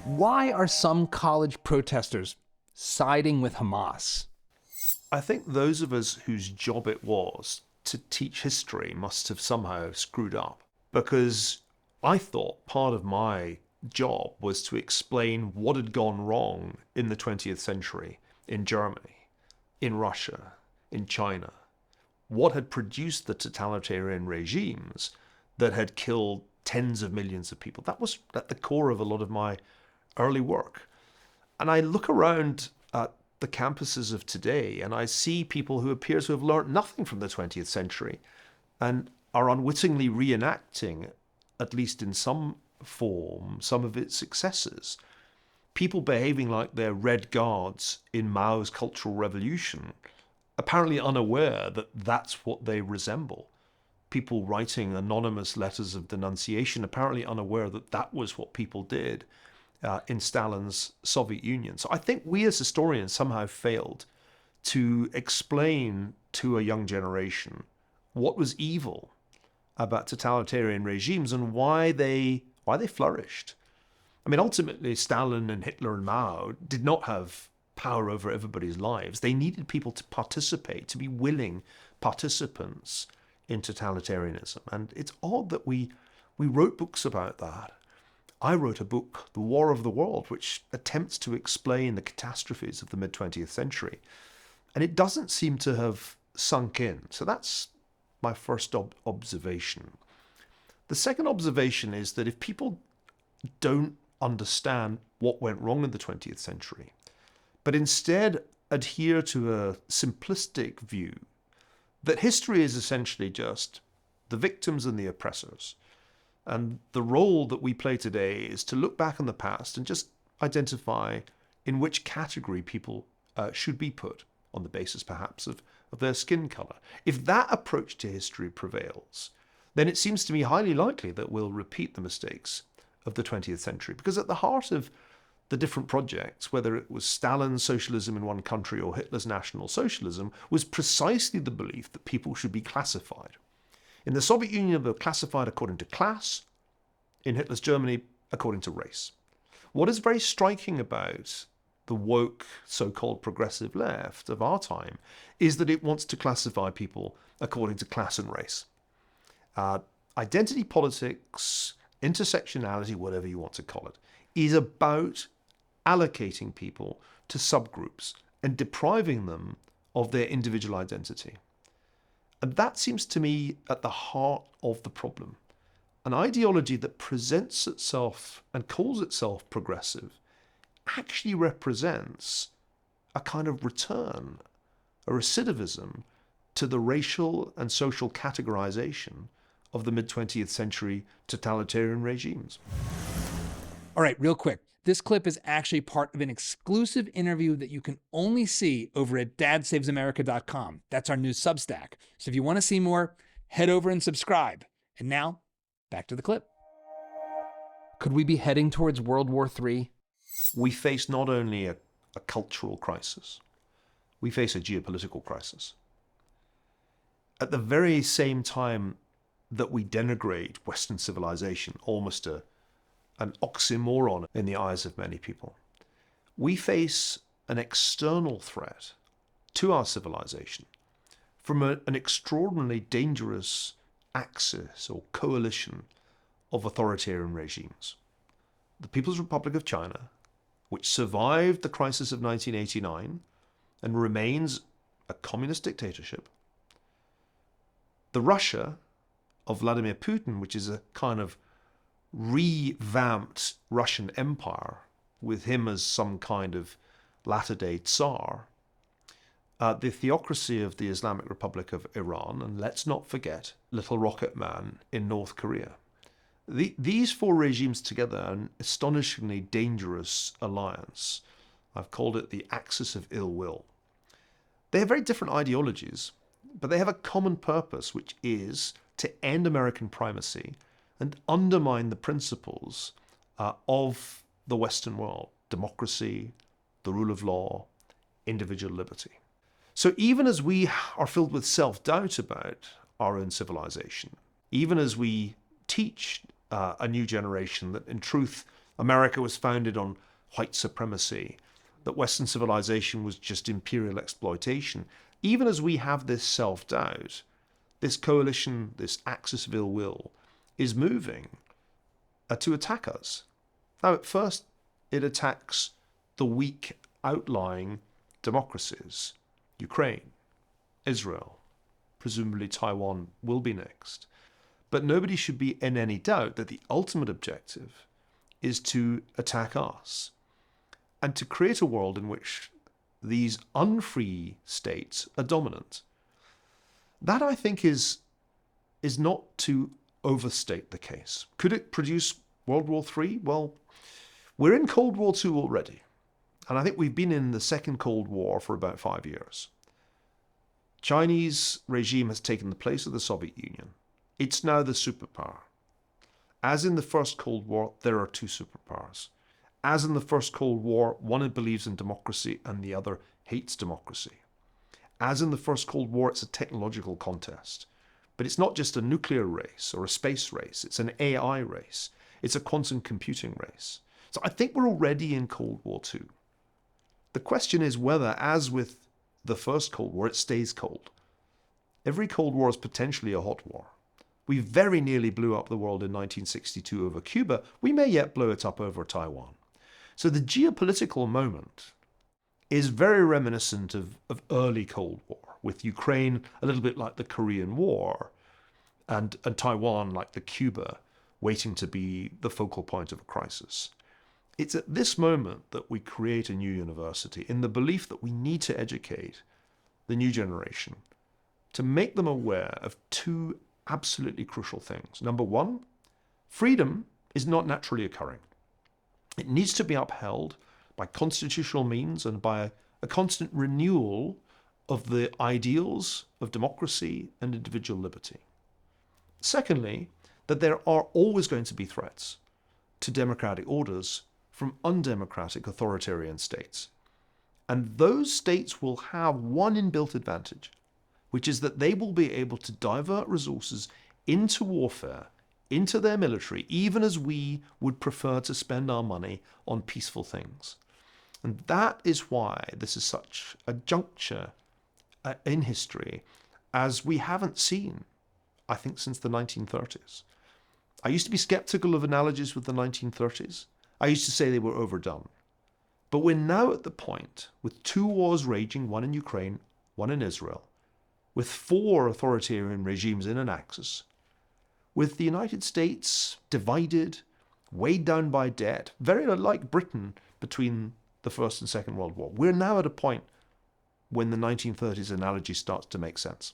Why are some college protesters siding with Hamas? I think those of us whose job it was to teach history must have somehow screwed up, because I thought part of my job was to explain what had gone wrong in the 20th century in Germany, in Russia, in China, what had produced the totalitarian regimes that had killed tens of millions of people. That was at the core of a lot of my early work. And I look around at the campuses of today and I see people who appear to have learned nothing from the 20th century and are unwittingly reenacting, at least in some form, some of its successes. People behaving like they're Red Guards in Mao's Cultural Revolution, apparently unaware that that's what they resemble. People writing anonymous letters of denunciation, apparently unaware that that was what people did in Stalin's Soviet Union. So I think we as historians somehow failed to explain to a young generation what was evil about totalitarian regimes and why they flourished. I mean, ultimately, Stalin and Hitler and Mao did not have power over everybody's lives. They needed people to participate, to be willing participants in totalitarianism. And it's odd that we wrote books about that. I wrote a book, The War of the World, which attempts to explain the catastrophes of the mid-20th century. And it doesn't seem to have sunk in. So that's my first observation. The second observation is that if people don't understand what went wrong in the 20th century, but instead adhere to a simplistic view that history is essentially just the victims and the oppressors, and the role that we play today is to look back on the past and just identify in which category people should be put on the basis perhaps of their skin color. If that approach to history prevails, then it seems to me highly likely that we'll repeat the mistakes of the 20th century, because at the heart of the different projects, whether it was Stalin's socialism in one country or Hitler's National Socialism, was precisely the belief that people should be classified. In the Soviet Union, they were classified according to class. In Hitler's Germany, according to race. What is very striking about the woke, so-called progressive left of our time is that it wants to classify people according to class and race. Identity politics, intersectionality, whatever you want to call it, is about allocating people to subgroups and depriving them of their individual identity. And that seems to me at the heart of the problem. An ideology that presents itself and calls itself progressive actually represents a kind of return, a recidivism to the racial and social categorization of the mid-20th century totalitarian regimes. All right, real quick. This clip is actually part of an exclusive interview that you can only see over at dadsavesamerica.com. That's our new Substack. So if you want to see more, head over and subscribe. And now, back to the clip. Could we be heading towards World War III? We face not only a cultural crisis, we face a geopolitical crisis. At the very same time that we denigrate Western civilization, almost an oxymoron in the eyes of many people, we face an external threat to our civilization from an extraordinarily dangerous axis or coalition of authoritarian regimes. The People's Republic of China, which survived the crisis of 1989 and remains a communist dictatorship. The Russia of Vladimir Putin, which is a kind of revamped Russian empire with him as some kind of latter-day Tsar. The theocracy of the Islamic Republic of Iran, and let's not forget Little Rocket Man in North Korea. These four regimes together are an astonishingly dangerous alliance. I've called it the axis of ill will. They have very different ideologies, but they have a common purpose, which is to end American primacy and undermine the principles of the Western world: democracy, the rule of law, individual liberty. So even as we are filled with self-doubt about our own civilization, even as we teach a new generation that in truth America was founded on white supremacy, that Western civilization was just imperial exploitation. Even as we have this self-doubt, this coalition, this axis of ill will, is moving to attack us. Now, at first, it attacks the weak outlying democracies, Ukraine, Israel, presumably Taiwan will be next. But nobody should be in any doubt that the ultimate objective is to attack us and to create a world in which these unfree states are dominant. That, I think, is not to overstate the case. Could it produce World War III? Well, we're in Cold War II already. And I think we've been in the second Cold War for about 5 years. Chinese regime has taken the place of the Soviet Union. It's now the superpower. As in the first Cold War, there are two superpowers. As in the first Cold War, one believes in democracy and the other hates democracy. As in the first Cold War, it's a technological contest. But it's not just a nuclear race or a space race. It's an AI race. It's a quantum computing race. So I think we're already in Cold War II. The question is whether, as with the first Cold War, it stays cold. Every Cold War is potentially a hot war. We very nearly blew up the world in 1962 over Cuba. We may yet blow it up over Taiwan. So the geopolitical moment is very reminiscent of early Cold War, with Ukraine a little bit like the Korean War, and Taiwan like the Cuba, waiting to be the focal point of a crisis. It's at this moment that we create a new university in the belief that we need to educate the new generation to make them aware of two absolutely crucial things. Number one, freedom is not naturally occurring. It needs to be upheld by constitutional means and by a constant renewal of the ideals of democracy and individual liberty. Secondly, that there are always going to be threats to democratic orders from undemocratic authoritarian states. And those states will have one inbuilt advantage, which is that they will be able to divert resources into warfare, into their military, even as we would prefer to spend our money on peaceful things. And that is why this is such a juncture in history as we haven't seen, I think, since the 1930s. I used to be skeptical of analogies with the 1930s. I used to say they were overdone. But we're now at the point, with two wars raging, one in Ukraine, one in Israel, with 4 authoritarian regimes in an axis, with the United States divided, weighed down by debt, very like Britain between the First and Second World War. We're now at a point when the 1930s analogy starts to make sense.